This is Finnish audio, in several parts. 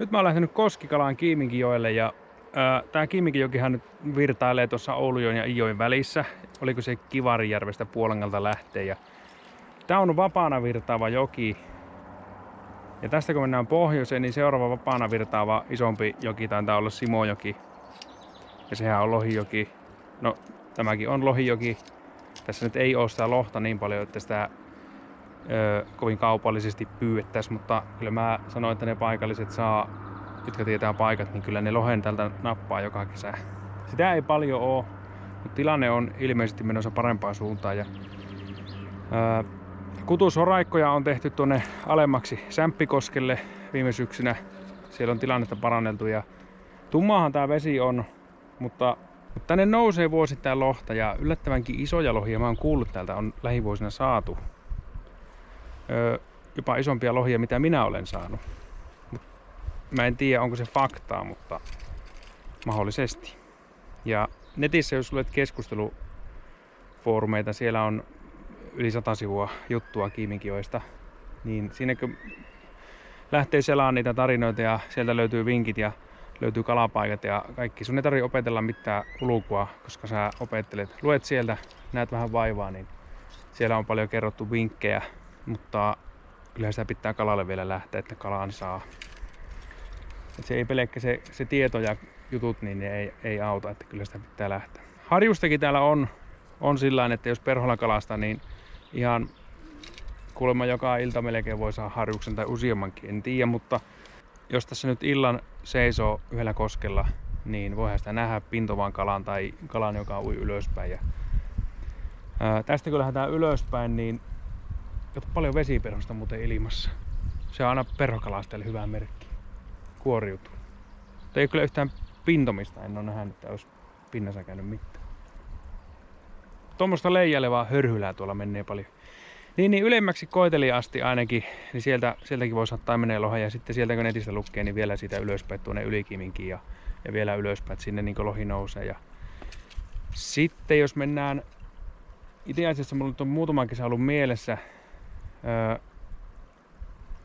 Nyt mä oon lähtenyt Koskikalaan Kiiminkijoelle ja tää Kiiminkijokihan nyt virtailee tuossa Oulujoen ja Ijoen välissä. Oliko se Kivarijärvestä Puolangalta lähtee. Ja tää on vapaana virtaava joki. Ja tästä kun mennään pohjoiseen, niin seuraava vapaana virtaava isompi joki taitaa olla Simojoki. Ja sehän on Lohijoki. No tämäkin on Lohijoki. Tässä nyt ei oo sitä lohta niin paljon, että sitä kovin kaupallisesti pyydettäisiin, mutta kyllä mä sanoin, että ne paikalliset saa, jotka tietää paikat, niin kyllä ne lohen tältä nappaa joka kesä. Sitä ei paljon oo, mutta tilanne on ilmeisesti menossa parempaan suuntaan. Ja, kutusoraikkoja on tehty tuonne alemmaksi Sämppikoskelle viime syksynä. Siellä on tilannetta paranneltu ja tummaahan tää vesi on, mutta tänne nousee vuosittain lohta ja yllättävänkin isoja lohia mä oon kuullut täältä on lähivuosina saatu. Jopa isompia lohia mitä minä olen saanut. Mä en tiedä onko se faktaa, mutta mahdollisesti. Ja netissä jos luet keskustelufoorumeita, siellä on yli 100 sivua juttua Kiiminkijoesta, niin siinä kun lähtee selaan niitä tarinoita ja sieltä löytyy vinkit ja löytyy kalapaikat ja kaikki. Sun ei tarvitse opetella mitään ulkoa, koska sä opettelet. Luet sieltä, näet vähän vaivaa, niin siellä on paljon kerrottu vinkkejä, mutta kyllähän sitä pitää kalalle vielä lähteä, että kalaan saa. Et se ei pelkkä se tieto ja jutut, niin ne ei auta, että kyllä sitä pitää lähteä. Harjustakin täällä on sillain, että jos perholla kalastaa, niin ihan kuulemma joka ilta melkein voi saada harjuksen tai useammankin, en tiedä, mutta jos tässä nyt illan seisoo yhdellä koskella, niin voihan sitä nähdä pintovaan kalan tai kalan, joka ui ylöspäin. Ja, tästä kun lähdetään ylöspäin, niin kato paljon vesiperhosta muuten ilmassa. Se on aina perhokalastajille hyvä merkki. Kuoriutuu. Mutta ei kyllä yhtään pintomista, en ole nähnyt, että olisi pinnassa käynyt mitään. Tuommoista leijailevaa hörhylää tuolla menee paljon. Niin ylemmäksi Koiteliin asti ainakin, niin sieltäkin voi saattaa menee lohen ja sitten sieltä kun netistä lukee, niin vielä siitä ylöspäin tuonne Ylikiminkiin ja vielä ylöspäin, että sinne niin lohi nousee. Ja sitten jos mennään, itse asiassa mulla on muutama kesä ollut mielessä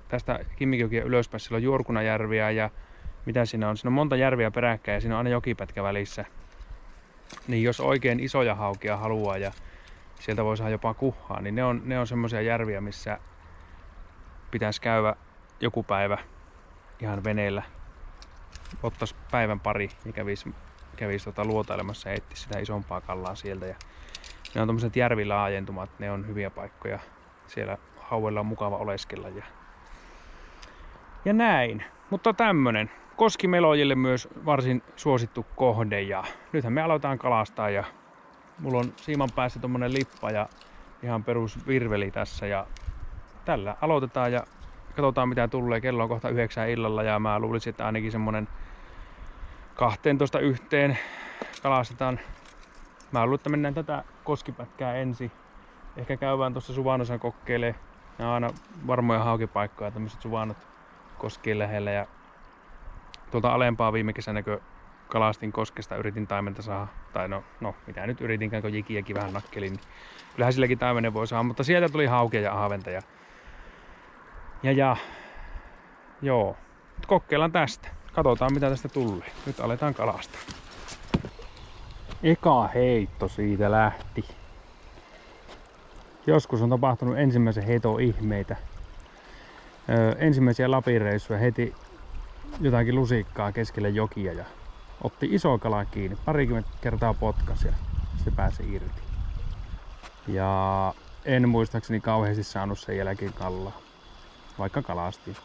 tästä Kiiminkijokia ylöspäin, siellä on Juorkunajärviä ja mitä siinä on? Siinä on monta järviä peräkkäin ja siinä on aina jokipätkä välissä. Niin jos oikein isoja haukia haluaa ja sieltä voi saada jopa kuhaa, niin ne on semmoisia järviä, missä pitäisi käydä joku päivä ihan veneellä. Ottaisi päivän pari ja kävisi luotailemassa ja etsisi sitä isompaa kallaa sieltä. Ja ne on tommoset järvilaajentumat, ne on hyviä paikkoja. Siellä hauella on mukava oleskella ja näin. Mutta tämmönen koskimelojille myös varsin suosittu kohde ja nythän me aloitetaan kalastaa ja mulla on siiman päässä tommonen lippa ja ihan perus virveli tässä ja tällä aloitetaan ja katsotaan mitä tulee. Kello on kohta 9 illalla ja mä luulisin, että ainakin semmonen 12 yhteen kalastetaan. Mä luulen, että mennään tätä koskipätkää ensin. Ehkä käydään tuossa Suvanossa kokeilee. Nämä on aina varmoja haukipaikkoja, tämmöiset Suvanot koskien lähellä. Ja tuolta alempaa viime kesänä, kun kalastin koskesta, yritin taimenta saada. Tai no mitä nyt yritinkään, kun jikiäkin vähän nakkelin. Niin kyllähän silläkin taimenen voi saada, mutta sieltä tuli haukia ja ahventa. Ja joo, nyt kokeillaan tästä. Katsotaan mitä tästä tulee. Nyt aletaan kalastaa. Eka heitto siitä lähti. Joskus on tapahtunut ensimmäisen heiton ihmeitä. Ensimmäisiä Lapin-reissuja heti jotakin lusikkaa keskelle jokia ja otti iso kala kiinni. Parikymmentä kertaa potkas ja se pääsi irti. Ja en muistaakseni kauheasti saanut sen jälkeen kallaa, vaikka kalastin.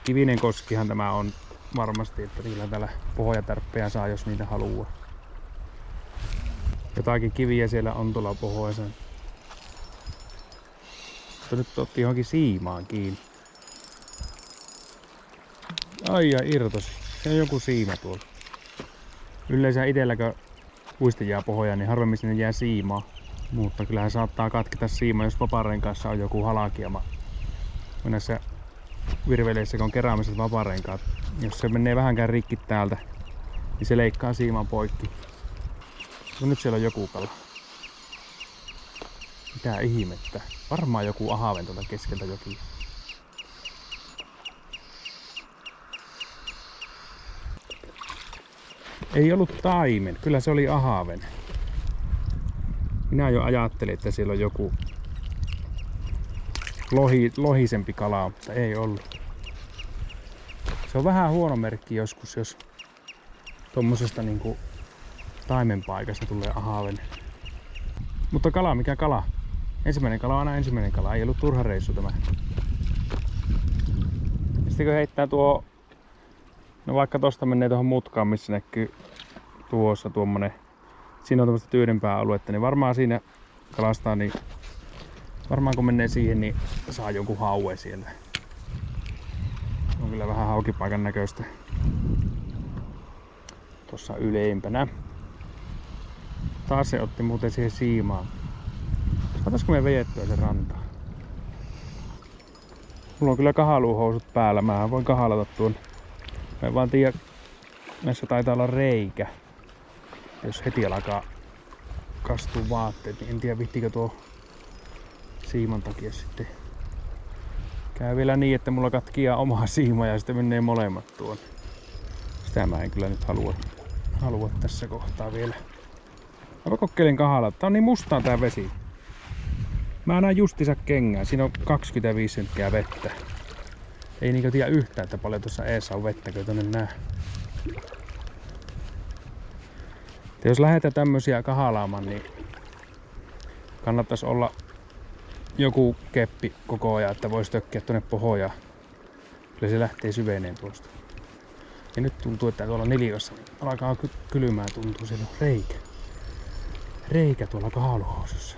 Kivinen koskihan tämä on varmasti, että kyllä täällä pohjatärppejä saa, jos niitä haluaa. Jotakin kiviä siellä on tuolla pohjoissa. Mutta nyt otti johonkin siimaan kiinni. Ai ja irtosi. Se on joku siima tuolla. Yleensä itselläkö uisti jää pohjaan, niin harvemmin sinne jää siimaa. Mutta kyllähän saattaa katketa siima, jos vaparenkaassa on joku halakiama. Näissä virveleissä, kun on keräämiset vaparenkaat, jos se menee vähänkään rikki täältä, niin se leikkaa siiman poikki. No nyt siellä on joku kala. Mitä ihmettä? Varmaan joku ahaven tuolta keskeltä joki. Ei ollut taimen, kyllä se oli ahaven. Minä jo ajattelin, että siellä on joku lohisempi kala, mutta ei ollut. Se on vähän huono merkki joskus, jos tommosesta niinku taimenpaikasta tulee ahaven. Mutta kala, mikä kala? Ensimmäinen kala on aina ensimmäinen kala, ei ollut turha reissu tämä. Sitten kun heittää tuo, no vaikka tosta menee tuohon mutkaan, missä näkyy tuossa tuommoinen, siinä on tämmöistä tyydempää aluetta, niin varmaan siinä kalastaa, niin varmaan kun menee siihen, niin saa jonkun hauen siellä. On kyllä vähän haukipaikan näköistä tuossa ylempänä. Taas se otti muuten siihen siimaan. Saataisiko me vejettyä sen rantaan? Mulla on kyllä kahaluuhousut päällä, mä voin kahalata tuon. Mä en vaan tiedä, näissä taitaa olla reikä. Jos heti alkaa kastua vaatteet, niin en tiedä vihtikö tuo siiman takia sitten. Käy vielä niin, että mulla katkia omaa siimaa ja sitten menee molemmat tuon. Sitä mä en kyllä nyt halua tässä kohtaa vielä. Mä kokeilen kahalla. Tää on niin mustaa tää vesi. Mä näen justiinsa kengää. Siinä on 25 senttiä vettä. Ei niinkö tiedä yhtään, että paljon tuossa eessä on vettä, kun tonne nää. Jos lähdetään tämmösiä kahalaamaan, niin kannattaisi olla joku keppi koko ajan, että voisi tökkiä tuonne pohjaan. Kyllä se lähtee syveneen tuosta. Ja nyt tuntuu, että tuolla nilikossa alkaa kylmää, tuntuu, siellä on reikä. Reikä tuolla kahaluhousussa.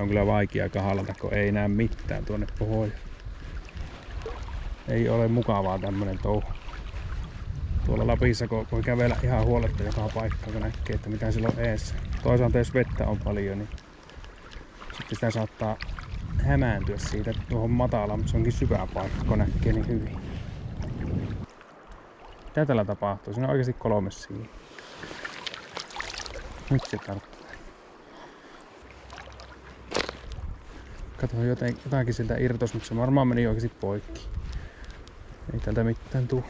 On kyllä vaikea kahalata, kun ei näe mitään tuonne pohjaan. Ei ole mukavaa tämmönen touhu. Tuolla Lapissa kun voi kävellä ihan huoletta joka paikkaan, kun näkee, että mitä siellä on eessä. Toisaalta jos vettä on paljon, niin sitten sitä saattaa hämääntyä siitä tuohon matalaan, mutta se onkin syvä paikka, kun näkee niin hyvin. Mitä tällä tapahtuu? Siinä on oikeasti 3 siinä. Nyt se tarttuu. Katsoin jotakin sieltä irtos, mutta se varmaan meni oikeasti poikki. Ei täältä mitään tuu.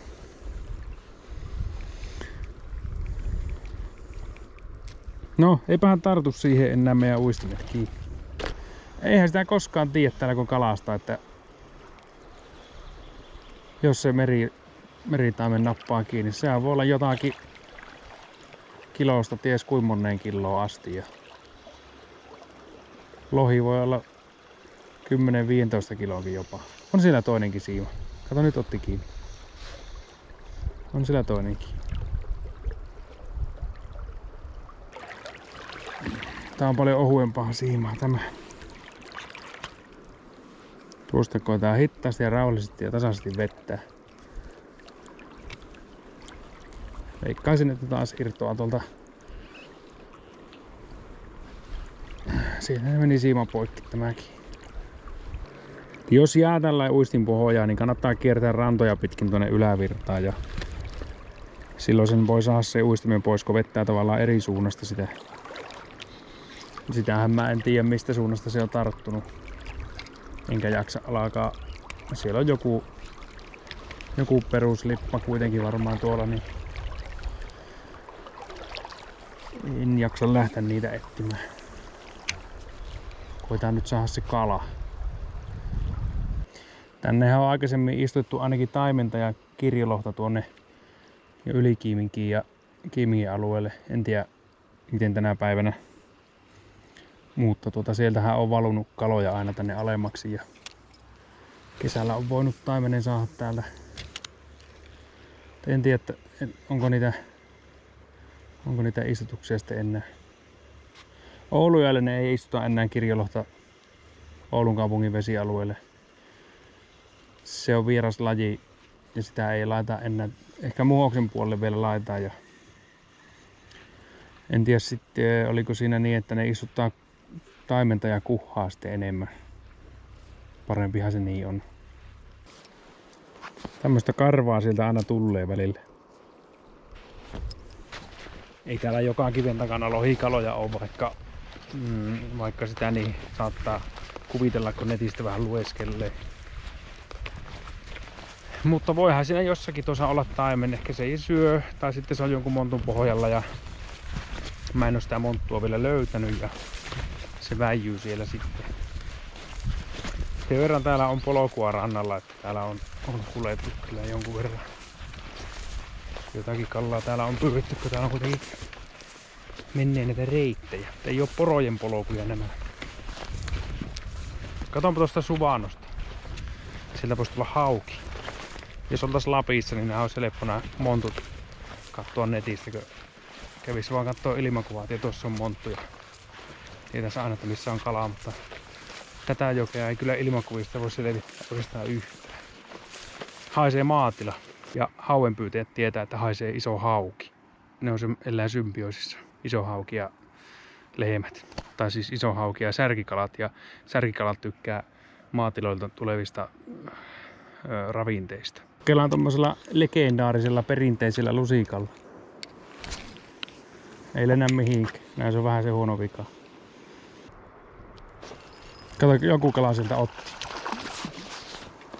No, eipähän tartu siihen enää meidän uistimet kiinni. Eihän sitä koskaan tiedä täällä kun kalastaa, että jos se meritaimen nappaa kiinni, sehän voi olla jotakin kilosta ties kuin moneen kiloa asti. Ja lohi voi olla 10-15 kiloakin jopa. On siellä toinenkin siima. Kato, nyt otti kiinni. On siellä toinenkin. Tää on paljon ohuempaa siimaa tämä. Tuosta koetaan hitaasti ja rauhallisesti ja tasaisesti vettä. Veikkaisin, että taas irtoaa tuolta. Siinä meni siima poikki tämäkin. Jos jää tällä uistin pohjaan, niin kannattaa kiertää rantoja pitkin tuonne ylävirtaan. Ja silloin sen voi saada se uistimen pois, kun vettää tavallaan eri suunnasta sitä. Sitähän mä en tiedä mistä suunnasta se on tarttunut. Enkä jaksa alkaa. Siellä on joku peruslippa kuitenkin varmaan tuolla, niin en jaksa lähteä niitä etsimään. Koitaan nyt saada se kala. Tännehän on aikaisemmin istuttu ainakin taimenta ja kirjolohta tuonne Ylikiiminkiin ja Kiimingin alueelle. En tiedä miten tänä päivänä. Mutta sieltähän on valunut kaloja aina tänne alemmaksi ja kesällä on voinut taimenen saada täältä. En tiedä, että onko niitä istutuksia sitten enää. Oulujärvelle ne ei istuta enää kirjolohta Oulun kaupungin vesialueelle. Se on vieras laji ja sitä ei laita enää. Ehkä Muhoksen puolelle vielä laitetaan. Ja en tiedä sitten oliko siinä niin, että ne istuttaa taimenta ja kuhaa sitten enemmän. Parempihan se niin on. Tämmöistä karvaa sieltä aina tulee välillä. Ei täällä joka kiven takana lohikaloja ole, vaikka sitä niin saattaa kuvitella, kun netistä vähän lueskelee. Mutta voihan siinä jossakin tuossa olla taimen. Ehkä se ei syö tai sitten se on jonkun montun pohjalla ja mä en oo sitä monttua vielä löytänyt ja se väijyy siellä sitten. Sen verran täällä on polkua rannalla, että täällä on kuljettu kyllä jonkun verran. Jotakin kallaa täällä on pyydetty, kun täällä on kuitenkin menee näitä reittejä. Ei oo porojen polkuja nämä. Katonpa tuosta Suvannosta. Sieltä voisi tulla hauki. Jos oltais Lapissa, niin nämä olisi helppo nämä montut katsoa netistä, kun kävisi vaan katsoa ilmakuvat ja tuossa on monttuja. Tietäisi aina, että missä on kalaa, mutta tätä jokea ei kyllä ilmakuvista voi selvittää oikeastaan yhtään. Haisee maatila ja hauenpyytäjät tietää, että haisee iso hauki. Ne on elää symbioosissa. Iso hauki ja lehmät. Tai siis iso hauki ja särkikalat. Ja särkikalat tykkää maatiloilta tulevista ravinteista. Kelaan tommosella legendaarisella perinteisellä lusikalla. Ei lennä mihinkään. Näin se on vähän se huono vika. Kato, joku kala sieltä otti.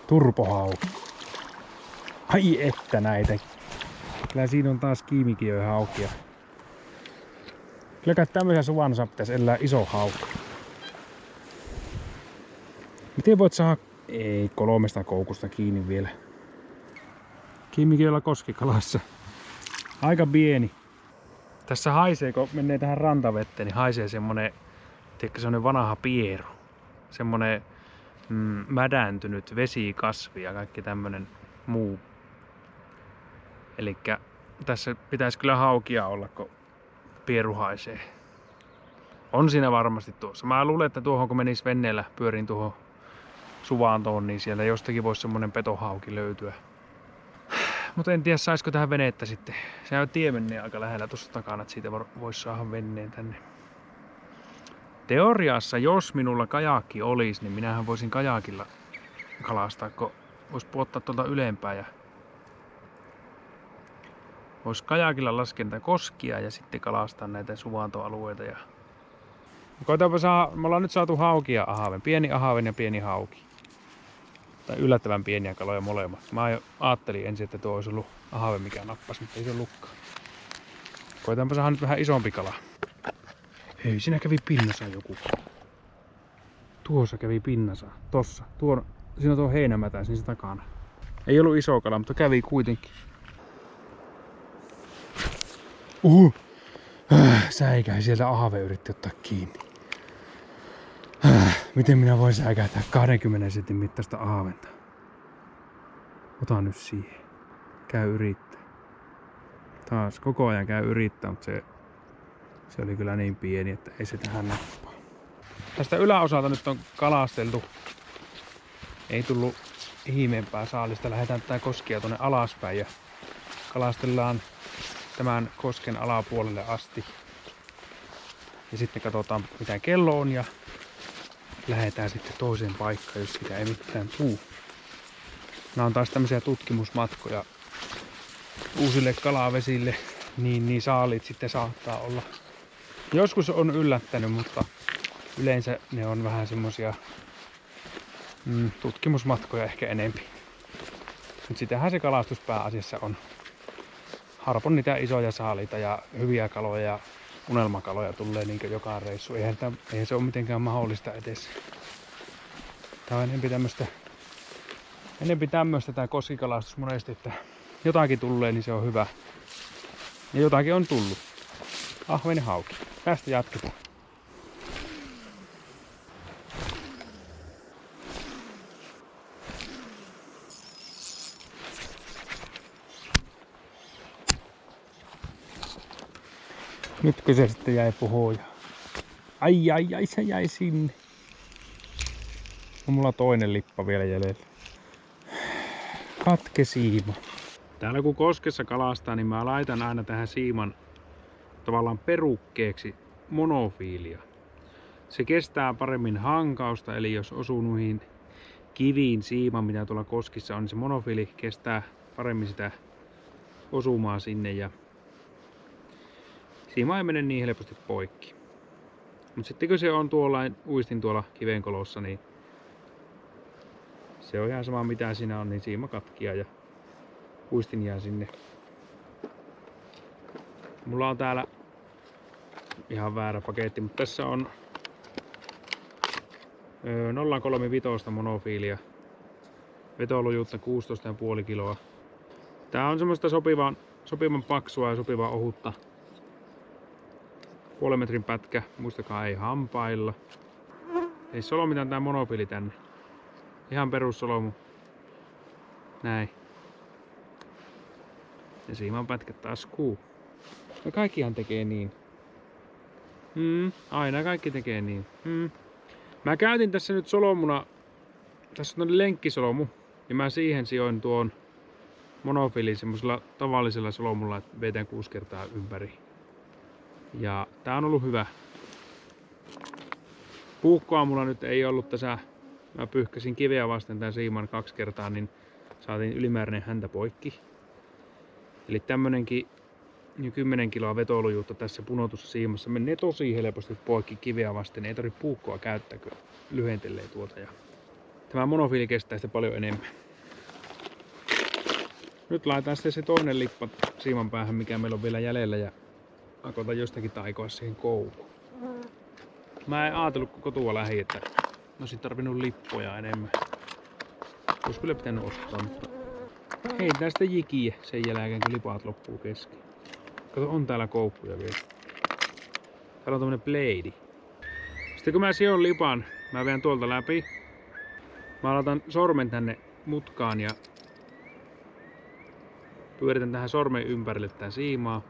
Turpohauki. Ai että näitä. Kyllä siinä on taas kiimikiöä haukia. Kyllä kai tämmöisen Suvannossa pitäisi elää iso hauki. Miten voit saada... Ei 3 koukusta kiinni vielä. Kiimikiöllä koskikalassa. Aika pieni. Tässä haisee, kun menee tähän rantavetteen, niin haisee semmonen, tiedätkö, semmonen vanha pieru. Semmonen mädäntynyt vesikasvi ja kaikki tämmönen muu. Elikkä tässä pitäisi kyllä haukia olla, kun pieru haisee. On siinä varmasti tuossa. Mä luulen, että tuohon kun menis venneellä pyörin tuohon Suvantoon, niin siellä jostakin voisi semmonen petohauki löytyä. Mutta en tiedä, saisiko tähän venettä sitten. Se on tie menee aika lähellä tuossa takana, että siitä voisi saada veneen tänne. Teoriassa, jos minulla kajakki olisi, niin minähän voisin kajakilla kalastaa, kun vois puottaa tuolta ylempää ja vois kajakilla laskea koskia ja sitten kalastaa näitä suvantoalueita. Ja... Koitaanpa saada, me ollaan nyt saatu hauki ja ahaven. Pieni ahaven ja pieni hauki. Tai yllättävän pieniä kaloja molemmat. Mä ajattelin ensin, että tuo olisi ollut ahave mikä nappasi, mutta ei se ollutkaan. Koitaanpa saada nyt vähän isompi kala. Hei, siinä kävi pinnassa joku. Tuossa kävi pinnassa. Tossa. Siinä on tuo heinämätä siinä takana. Ei ollut iso kala, mutta kävi kuitenkin. Säikäi sieltä ahave yritti ottaa kiinni. Miten minä voin säikäyttää 20 sentin mittaista ahaventa? Ota nyt siihen. Käy yrittää. Taas koko ajan käy yrittää, mutta se oli kyllä niin pieni, että ei se tähän nappaa. Tästä yläosalta nyt on kalasteltu. Ei tullut ihmeempää saalista. Lähdetään tätä koskia tuonne alaspäin ja kalastellaan tämän kosken alapuolelle asti. Ja sitten katsotaan mitä kello on ja lähdetään sitten toiseen paikkaan, jos sitä ei mitään tuu. Nämä on taas tämmöisiä tutkimusmatkoja uusille kalavesille, niin saalit sitten saattaa olla. Joskus on yllättänyt, mutta yleensä ne on vähän semmosia tutkimusmatkoja ehkä enempi. Mutta sitähän se kalastus pääasiassa on. Harvoin niitä isoja saaliita ja hyviä kaloja ja unelmakaloja tulee niin joka reissu. Eihän se ole mitenkään mahdollista edes. Tää on enempi tämmöistä tää koskikalastus monesti, että jotakin tulee, niin se on hyvä. Ja jotakin on tullut. Ahven ja hauki. Tästä jatketaan. Nytkö se sitten jäi pohjaan? Ai, se jäi sinne. On mulla toinen lippa vielä jäljellä. Katke siima. Täällä kun koskessa kalastaa, niin mä laitan aina tähän siiman tavallaan perukkeeksi monofiilia. Se kestää paremmin hankausta, eli jos osuu noihin kiviin siiman, mitä tuolla koskissa on, niin se monofiili kestää paremmin sitä osumaa sinne ja siima ei mene niin helposti poikki. Mutta sitten kun se on uistin tuolla kivenkolossa, niin Se on ihan sama mitä siinä on, niin siima katkia ja uistin jää sinne. Mulla on täällä ihan väärä paketti, mutta tässä on 0,35 monofiilia. Vetolujuutta 16,5 kiloa. Tää on semmoista sopivan paksua ja sopivan ohutta. 0,5 metrin pätkä, muistakaa ei hampailla. Ei solmitaan tää monofiili tänne. Ihan perussolomu. Näin. Ja siiman pätkät taskuu. No kaikkihan tekee niin. Aina kaikki tekee niin. Mä käytin tässä nyt solomuna. Tässä on lenkkisolomu. Ja mä siihen sijoin tuon monofiilin semmoisella tavallisella solomulla, että vetän 6 kertaa ympäri. Ja tää on ollut hyvä. Puukkoa mulla nyt ei ollut tässä. Mä pyyhkäsin kiveä vasten tän siiman 2 kertaa, niin saatiin ylimääräinen häntä poikki. Eli tämmönenkin 10 kiloa vetolujuutta tässä punotussa siimassa menee tosi helposti poikki kiveä vasten. Ei tarvitse puukkoa käyttää, kun lyhentelee tuota. Ja tämä monofiili kestää sitä paljon enemmän. Nyt laitetaan sitten se toinen lippa siiman päähän, mikä meillä on vielä jäljellä. Ja koitan jostakin taikoa siihen koukkuun. Mä en ajatellut koko tuo lähi, että olisin tarvinnut lippoja enemmän. Olisi kyllä pitänyt ottaa, mutta heitään sitten jikiä sen jälkeen, kun lipaat loppuu kesken. Kato, on täällä koukkuja vielä. Täällä on tämmönen blade. Sitten kun mä sijoin lipan, mä vien tuolta läpi. Mä laitan sormen tänne mutkaan ja pyöritän tähän sormen ympärille tää siimaa.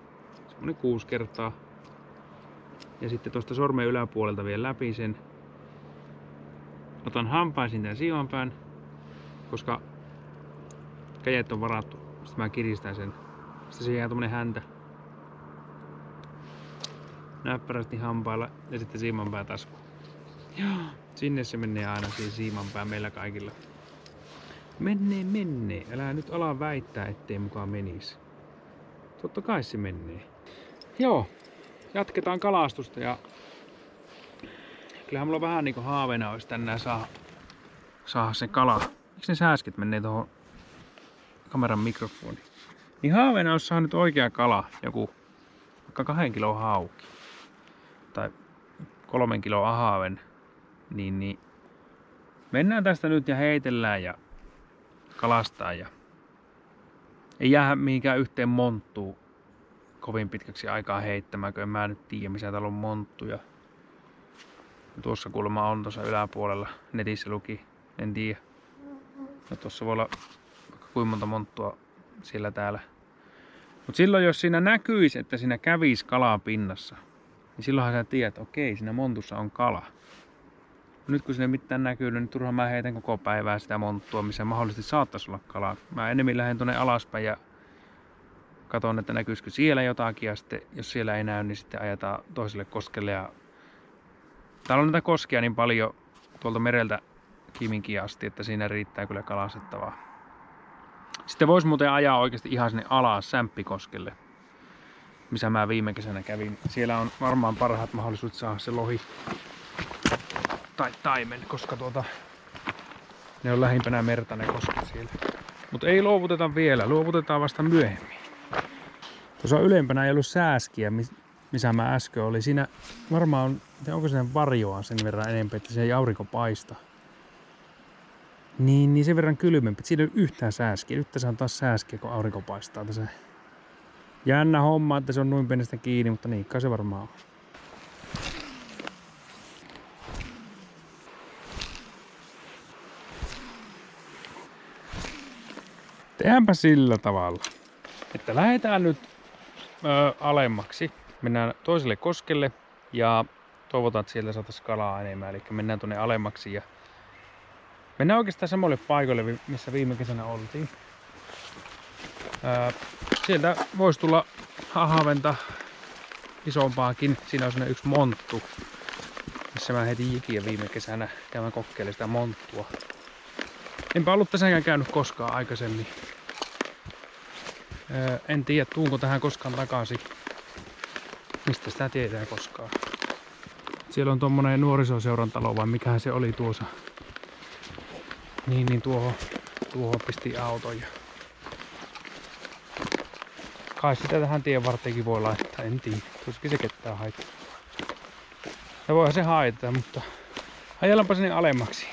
Semmonen 6 kertaa. Ja sitten tuosta sormen yläpuolelta vien läpi sen. Otan hampaisin tän siimanpään, koska kädet on varattu. Sitten mä kiristän sen. Sitten siihen jää tommonen häntä. Näppärästi hampailla ja sitten siimanpää taskuun. Sinne se menee aina siihen siimanpää meillä kaikilla. Menee. Älä nyt ala väittää, ettei mukaan menisi. Totta kai se menee. Joo, jatketaan kalastusta ja kyllähän mulla vähän niinku haaveena olisi tänään saada se kala. Miksi ne sääskit menee tuohon kameran mikrofoniin? Niin haaveena olisi saada nyt oikea kala, joku vaikka 2 kilon hauki tai 3 kilon ahaaven. Niin mennään tästä nyt ja heitellään ja kalastaa ja ei jää mihinkään yhteen monttuun kovin pitkäksi aikaa heittämään, kun en mä nyt tiedä missä täällä on monttuja. Tuossa kulma on tuossa yläpuolella, netissä luki, en tiedä. No tuossa voi olla vaikka kuinka monta monttua siellä täällä. Mut silloin jos siinä näkyisi, että siinä kävisi kalaa pinnassa, niin silloinhan sä tiedät, että okei, siinä montussa on kala. Nyt kun sinne mitään näkyy, niin turhaan mä heitän koko päivää sitä monttua, missä mahdollisesti saattaisi olla kalaa. Mä enemmän lähden tuonne alaspäin ja katson, että näkyisikö siellä jotakin. Ja sitten, jos siellä ei näy, niin sitten ajetaan toiselle koskelle. Ja täällä on näitä koskia niin paljon tuolta mereltä Kiminkiin asti, että siinä riittää kyllä kalastettavaa. Sitten vois muuten ajaa oikeasti ihan sinne alas Sämppikoskelle, missä mä viime kesänä kävin. Siellä on varmaan parhaat mahdollisuudet saada se lohi tai taimen, koska ne on lähimpänä merta ne kosket siellä. Mutta ei luovuteta vielä, luovutetaan vasta myöhemmin. Tuossa ylempänä ei ollut sääskiä, missä mä äsken oli. Siinä varmaan onko sen varjoa sen verran enemmän, että se ei aurinko paista. Niin sen verran kylmempi. Siinä ei ole yhtään sääskiä. Nyt tässä on taas sääskiä, kun aurinko paistaa tässä. Jännä homma, että se on noin pienestä kiinni, mutta niin kai se varmaan on. Tehdäänpä sillä tavalla, että lähdetään nyt alemmaksi. Mennään toiselle koskelle ja toivotaan, että sieltä saataisiin kalaa enemmän. Eli mennään tuonne alemmaksi ja mennään oikeastaan samalle paikoille, missä viime kesänä oltiin. Sieltä voisi tulla ahaventa isompaakin. Siinä on sellainen yksi monttu, missä mä heitin jikiä viime kesänä ja mä kokeilin sitä monttua. Enpä ollut tässäkään käynyt koskaan aikaisemmin. En tiedä, tuunko tähän koskaan takaisin. Mistä sitä tietää koskaan. Siellä on tommonen nuorisoseuran talo, vai mikähän se oli tuossa. Niin tuohon pisti auton. Kai sitä tähän tien varteenkin voi laittaa, en tiedä. Tuskin se ketään haittaa. Ja voihan se haittaa, mutta ajellaanpa sinne alemmaksi.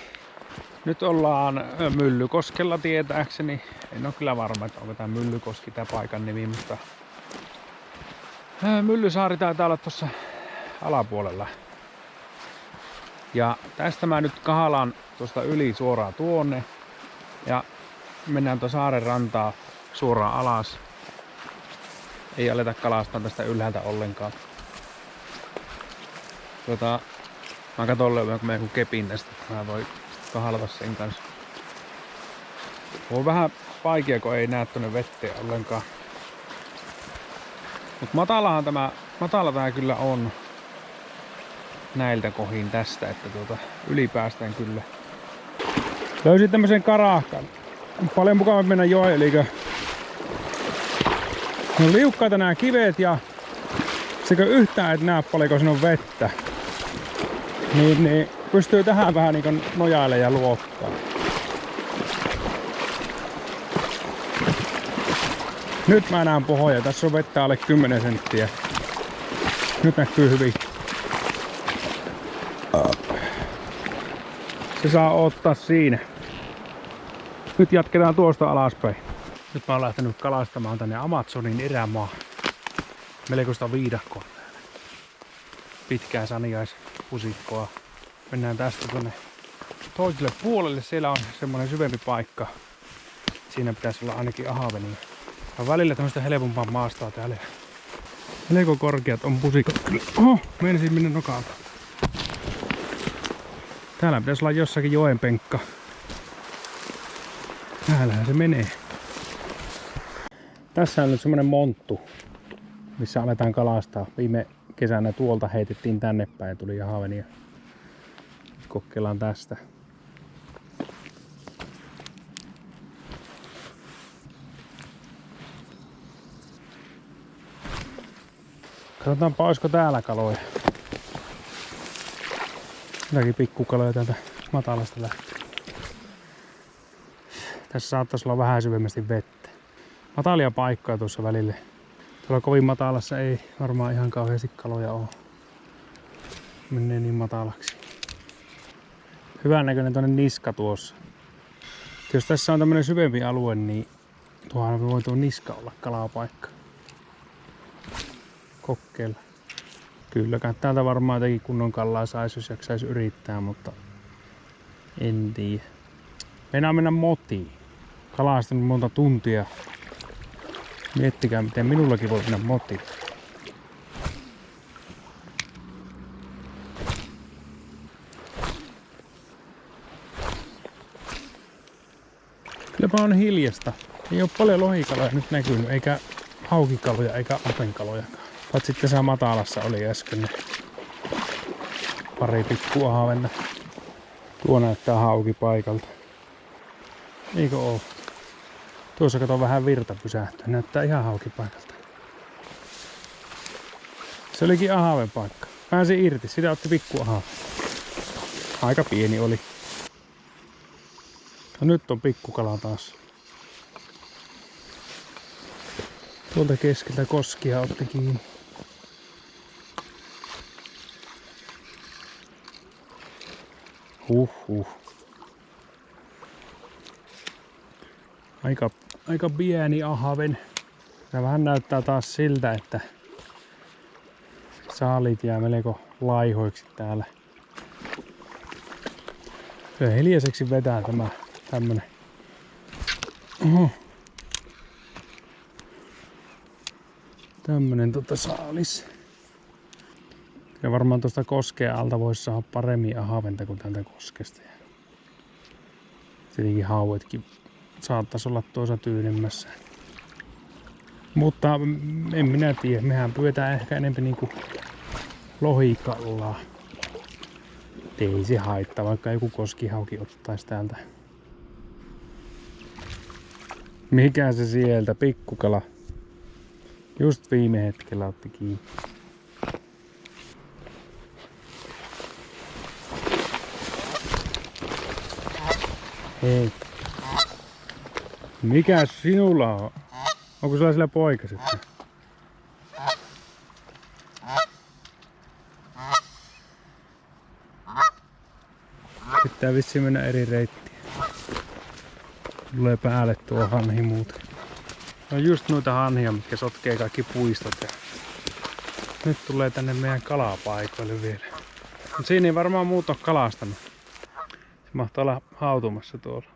Nyt ollaan Myllykoskella tietääkseni. En ole kyllä varma, että onko tää Myllykoski tää paikan nimi, mutta Myllysaari taitaa olla tuossa alapuolella. Ja tästä mä nyt kahalan tuosta yli suoraan tuonne. Ja mennään tuon saaren rantaa suoraan alas. Ei aleta kalastaa tästä ylhäältä ollenkaan. Mä katon löydänkö mä joku kepin tästä. Mä voin kahalata sen kanssa. On vähän vaikea, kun ei näe tuonne vetteen ollenkaan. Mut matala tää kyllä on. Näiltä kohin tästä, että yli päästään kyllä. Löysin tämmösen karahkan. On paljon mukava mennä joen, elikö ne on liukkaita nämä kivet ja sekö yhtään et näe paljonko siinä on vettä. Niin pystyy tähän vähän niin nojailemaan ja luottaa. Nyt mä näen pohjaa. Tässä on vettä alle 10 senttiä. Nyt näkyy hyvin. Se saa ottaa siinä. Nyt jatketaan tuosta alaspäin. Nyt mä oon lähtenyt kalastamaan tänne Amazonin erämaa. Melkoista viidakkoa. Pitkää saniaispusikkoa. Mennään tästä tuonne toiselle puolelle. Siellä on semmoinen syvempi paikka. Siinä pitäisi olla ainakin ahavenia. Ja välillä tämmöistä helpompaa maastoa täällä. Melko korkeat on pusikot. Oho, meinasin mennä nokalta. Täällä pitäisi olla jossakin joen penkka. Täällähän se menee. Tässä on nyt semmonen monttu, missä aletaan kalastaa. Viime kesänä tuolta heitettiin tänne päin ja tuli ahavenia. Kokeillaan tästä. Katsotaanpa, olisiko täällä kaloja. Jotakin pikkukaloja täältä matalasta lähtee. Tässä saattaisi olla vähän syvemmästi vettä. Matalia paikkoja tuossa välillä. Tuolla kovin matalassa ei varmaan ihan kauheasti kaloja ole. Menee niin matalaksi. Hyvän näköinen tuonne niska tuossa. Jos tässä on tämmönen syvempi alue, niin tuohan voi tuo niska olla kalapaikka. Kokeilla. Kylläkään täältä varmaan jotenkin kunnon kalaa saisi, jos jaksaisi yrittää, mutta en tiedä. Meinaan mennä motiin. Kalastanut monta tuntia. Miettikää, miten minullakin voi mennä motiin. Kylläpä on hiljasta. Ei ole paljon lohikaloja nyt näkynyt, eikä haukikaloja, eikä apenkalojakaan. Paitsi sitten tässä matalassa oli äsken pari pikkua ahaventa. Tuo näyttää hauki paikalta. Eikö oo? Tuossa kato vähän virta pysähtyä. Näyttää ihan hauki paikalta. Se olikin ahaven paikka. Pääsi irti. Sitä otti pikku ahave. Aika pieni oli. No nyt on pikkukala taas. Tuolta keskeltä koskia otti kiinni. Aika pieni ahaven. Ja vähän näyttää taas siltä, että saalit jää melko laihoiksi täällä. Se hiljaiseksi vetää tämä tämmönen. Oho. Tämmönen saalis. Ja varmaan tuosta koskea alta voisi saada paremmin ahaventa kuin tältä koskesta. Tietenkin hauetkin saattaisi olla tuossa tyynemmässä. Mutta en minä tiedä. Mehän pyydetään ehkä enemmän niinku lohikallaa. Ei se haittaa, vaikka joku koskihauki ottaisi täältä. Mikä se sieltä? Pikkukala. Just viime hetkellä otti kiinni. Hei. Mikäs sinulla on? Onko sulla sillä poika sitten? Pitää vissiin mennä eri reittiä. Tulee päälle tuo hanhi muuten. On just noita hanhia, mitkä sotkee kaikki puistot. Ja nyt tulee tänne meidän kalapaikoille vielä. Mut siinä ei varmaan muut ole kalastanut. Se mahtaa olla hautumassa tuolla.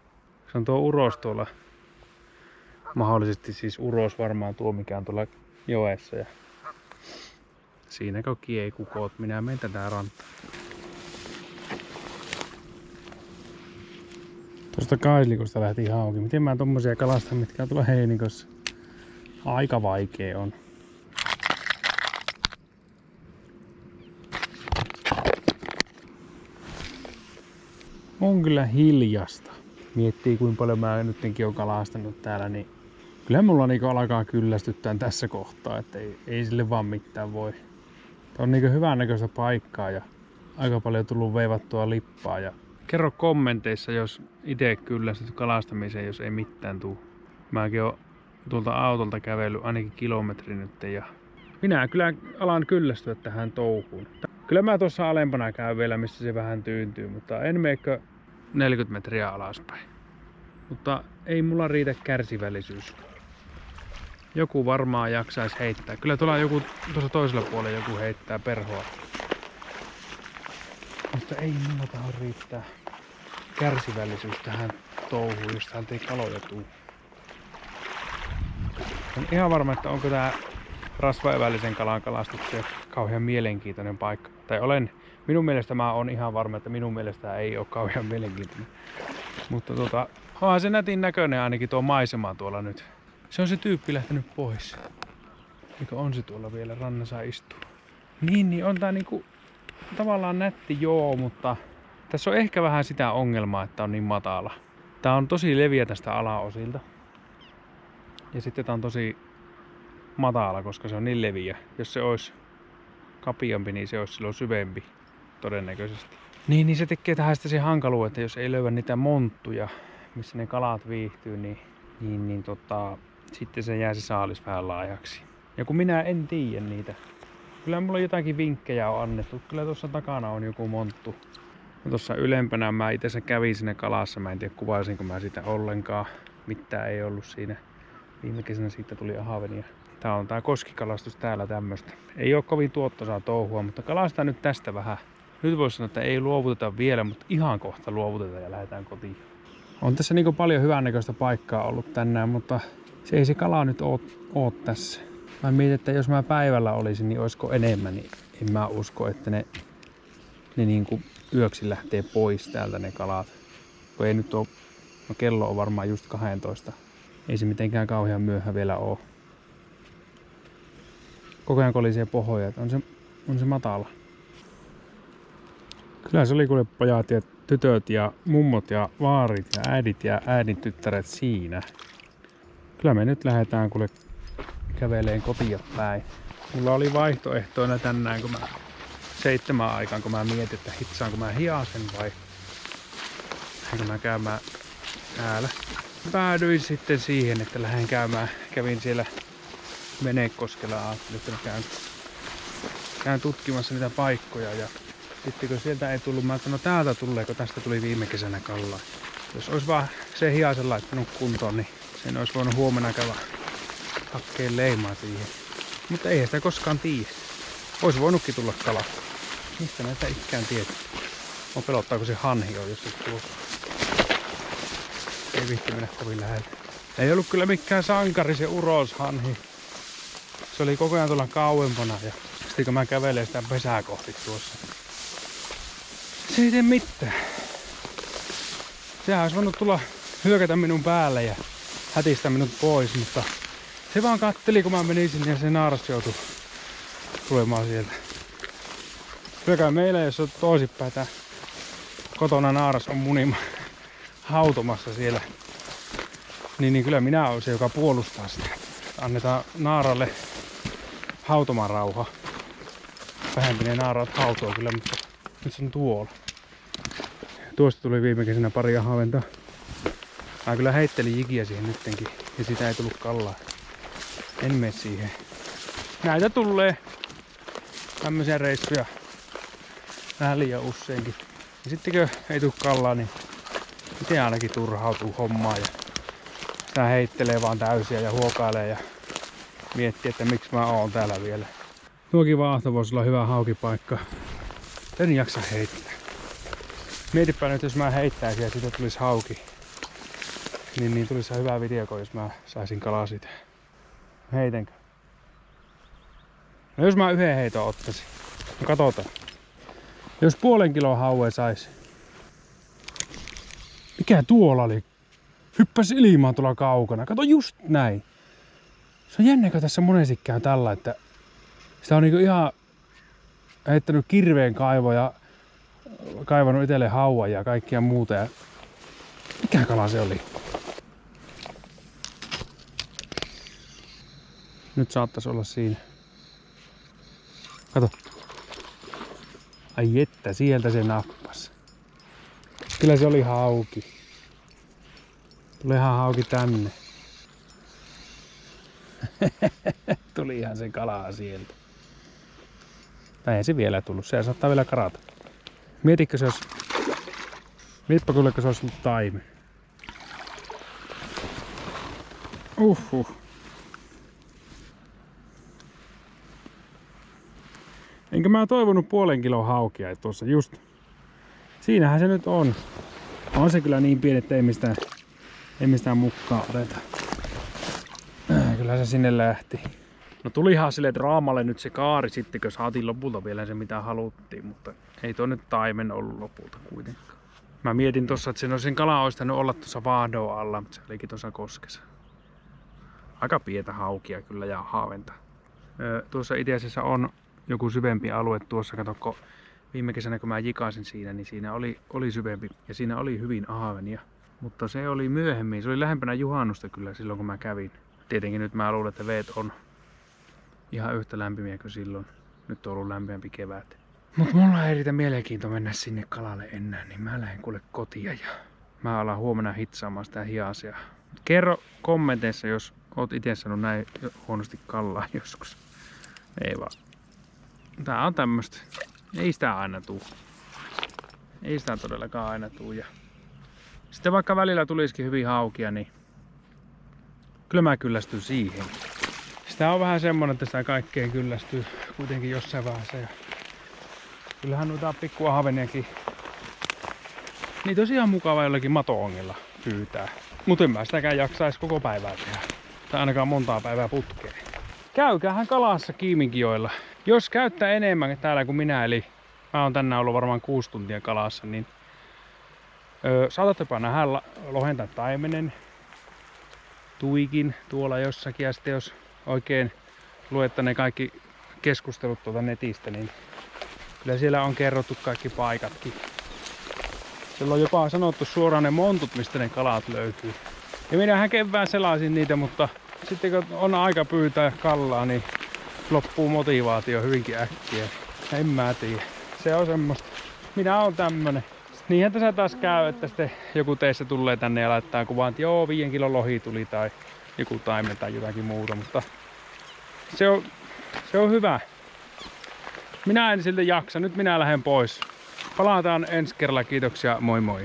Se on tuo uros tuolla. Mahdollisesti siis uros varmaan tuo, mikä on tuolla joessa. Ja siinäkö kiekukoot? Minä menen tätä rantaan. Tuosta kaislikosta lähti hauki. Miten mä tommosia kalastan, mitkä on tuolla heinikossa? Aika vaikee on. On kyllä hiljasta. Miettii kuinka paljon mä nytkin oon kalastanut täällä, niin kyllä mulla niinku alkaa kyllästyttää tässä kohtaa, että ei sille vaan mitään voi. Tää on niinku hyvän näköistä paikkaa ja aika paljon tullut veivattua lippaa. Ja kerro kommenteissa, jos itse kyllästyt kalastamiseen, jos ei mitään tuu. Mäkin oon tuolta autolta kävellyt ainakin kilometri nyt ja minä kyllä alan kyllästyä tähän touhuun. Kyllä mä tuossa alempana käyn vielä, missä se vähän tyyntyy, mutta en meekö 40 metriä alaspäin. Mutta ei mulla riitä kärsivällisyys. Joku varmaan jaksaisi heittää. Kyllä tuolla joku tuossa toisella puolella joku heittää perhoa. Mutta ei mulla taho riittää kärsivällisyys tähän touhuun, jos täältä ei kaloja tuu. On ihan varma, että onko tää rasvaevällisen kalan kalastuksen kauhean mielenkiintoinen paikka. Tai minun mielestä mä oon ihan varma, että minun mielestä ei ole kauhean mielenkiintoinen. Mutta onhan se nätin näköinen ainakin tuo maisema tuolla nyt. Se on se tyyppi lähtenyt pois. Eikö on se tuolla vielä rannassa istuu? Niin on tää niinku tavallaan nätti joo, mutta tässä on ehkä vähän sitä ongelmaa, että on niin matala. Tää on tosi leviä tästä alaosilta. Ja sitten tää on tosi matala, koska se on niin leviä. Jos se olisi kapiampi, niin se olisi silloin syvempi todennäköisesti. Niin se tekee tähän sitten se hankaluus, että jos ei löyä niitä monttuja, missä ne kalat viihtyy, niin sitten se jää se saalis vähän laajaksi. Ja kun minä en tiedä niitä. Kyllä mulla jotakin vinkkejä on annettu. Kyllä tuossa takana on joku monttu. Tuossa ylempänä mä itse kävin siinä kalassa. Mä en tiedä kuvaisinko mä sitä ollenkaan. Mitään ei ollut siinä. Viime kesänä siitä tuli ahvenia. Tää on tää koskikalastus täällä tämmöstä. Ei oo kovin tuottosaa touhua, mutta kalastaa nyt tästä vähän. Nyt voisi sanoa, että ei luovuteta vielä, mutta ihan kohta luovutetaan ja lähdetään kotiin. On tässä niinku paljon hyvännäköistä paikkaa ollut tänään, mutta se ei se kala nyt oo tässä. Mä mietin, että jos mä päivällä olisin, niin olisiko enemmän, niin en mä usko, että ne niinku yöksi lähtee pois täältä ne kalat. Kun ei nyt oo, no kello on varmaan just 12. Ei se mitenkään kauhean myöhä vielä oo. Koko ajan kolisee pohoja, että on se matala. Kyllä se oli kuule pojat ja tytöt ja mummot ja vaarit ja äidit ja äidin tyttäret siinä. Kyllä me nyt lähdetään kuule käveleen kotia päin. Mulla oli vaihtoehtoina tänään, kun mä 7 aikaan, kun mä mietin, että hitsaanko mä hiasen vai lähdenkö mä käymään täällä. Päädyin sitten siihen, että lähden kävin siellä Venekoskella, ajattelin, että käyn tutkimassa niitä paikkoja ja sitten kun sieltä ei tullut, mä ajattelin, no täältä tuleeko, tästä tuli viime kesänä kallaa. Jos olisi vaan se hiasen laittanut kuntoon, niin sen olisi voinut huomenna käydä hakkeen leimaa siihen. Mutta ei sitä koskaan tiedä. Olisi voinutkin tulla kala. Mistä näitä ikään tietää? On pelottaako se hanhi on, jos se tuo. Ei viitti mennä kovin läheltä. Ei ollut kyllä mikään sankari se uroshanhi. Se oli koko ajan tuolla kauempana ja sitten kun mä kävelen sitä pesää kohti tuossa. Se ei tee mitään. Sehän olisi voinut tulla hyökätä minun päälle ja hätistä minut pois, mutta se vaan katteli kun mä menin sinne ja se naaras joutui tulemaan sieltä. Kyllä meillä jos on toisinpäin tää kotona naaras on munima hautomassa siellä, niin kyllä minä olen se joka puolustaa sitä. Annetaan naaralle hautoman rauha. Vähempi ne naaraat hautoo kyllä, mutta nyt se on tuolla. Tuosta tuli viime kesänä pari ahventa. Mä kyllä heittelin jikiä siihen nyttenkin ja sitä ei tullut kallaa. En mene siihen. Näitä tulee tämmöisiä reissuja vähän liian useinkin. Ja sittenkö ei tule kallaa, niin itse ainakin turhautuu hommaan ja sitä heittelee vaan täysiä ja huokailee ja miettii, että miksi mä oon täällä vielä. Tuokin vaahto voisi olla hyvä haukipaikka. En jaksa heittää. Mietipä nyt, jos mä heittäisin ja siitä tulisi hauki. Niin tulisi hyvä video, jos mä saisin kalaa siitä. Heitenkö? No jos mä yhden heiton ottaisin. No katsotaan. Jos 0,5 kiloa haue saisi. Mikä tuolla oli? Hyppäsi ilmaan tuolla kaukana. Kato just näin. Se on jännä, kun tässä monesti käy tällä, että sitä on niinku ihan heittänyt kirveen kaivo ja kaivannut itselle hauan ja kaikkia muuta. Ja mikä kala se oli? Nyt saattaisi olla siinä. Kato. Ai että, sieltä se nappasi. Kyllä se oli hauki. Tulehan hauki tänne. Tuli ihan se kalaa sieltä. Tai ei se vielä tullut, se saattaa vielä karata. Mietitkö se olisi... Mietipä kyllä, se olisi ollut taimi. Enkä mä toivonut 0,5 kiloa haukia tuossa just. Siinähän se nyt on. On se kyllä niin pieni, että ei mistään mukaan oteta. Kyllä se sinne lähti. No tulihan sille draamalle nyt se kaari sitten, kun saatiin lopulta vielä se mitä haluttiin, mutta ei tuo nyt taimen ollut lopulta kuitenkaan. Mä mietin tossa, että sen kala olisi tainnut olla tuossa vaahdon alla, mutta se olikin tuossa koskessa. Aika pientä haukia kyllä ja haaventa. Tuossa itse asiassa on joku syvempi alue tuossa, kato, viime kesänä kun mä jikasin siinä, niin siinä oli syvempi ja siinä oli hyvin haavenia. Mutta se oli myöhemmin, se oli lähempänä juhannusta kyllä silloin kun mä kävin. Tietenkin nyt mä luulen, että veet on ihan yhtä lämpimiä kuin silloin. Nyt on ollut lämpimämpi kevät. Mut mulla ei riitä mielenkiinto mennä sinne kalalle enää, niin mä lähden kuule kotia ja mä alan huomenna hitsaamaan sitä hiasia. Kerro kommenteissa, jos oot itse sanonut näin huonosti kalaa joskus. Ei vaan. Tää on tämmöstä. Ei sitä aina tuu. Ei sitä todellakaan aina tuu. Ja sitten vaikka välillä tulisikin hyvin haukia, niin kyllä mä kyllästyn siihen. Sitä on vähän semmonen, että sitä kaikkeen kyllästyy kuitenkin jossain vaiheessa. Ja kyllähän noita pikkua haveniakin. Niitä olisi ihan mukava jollakin mato-ongella pyytää. Mut en mä sitäkään jaksaisi koko päivää tehdä. Tai ainakaan montaa päivää putkeen. Käykäähän kalassa Kiiminkijoilla. Jos käyttää enemmän täällä kuin minä, eli mä oon tänään ollut varmaan 6 tuntia kalassa, niin saatattepa nähdä lohen tai taimenen, tuikin tuolla jossakin. Ja sitten jos oikein luette ne kaikki keskustelut tuolta netistä, niin kyllä siellä on kerrottu kaikki paikatkin. Siellä on jopa sanottu suoraan ne montut, mistä ne kalat löytyy. Ja minähän kevään selasin niitä, mutta sitten kun on aika pyytää kalaa, niin loppuu motivaatio hyvinkin äkkiä. En mä tiedä. Se on semmoista. Minä oon tämmönen. Niinhän tässä taas käy, että sitten joku teistä tulee tänne ja laittaa kuvaan, että joo 5 kilon lohi tuli tai joku taimen tai jotakin muuta, mutta se on hyvä. Minä en silti jaksa. Nyt minä lähden pois. Palataan ensi kerralla. Kiitoksia. Moi moi.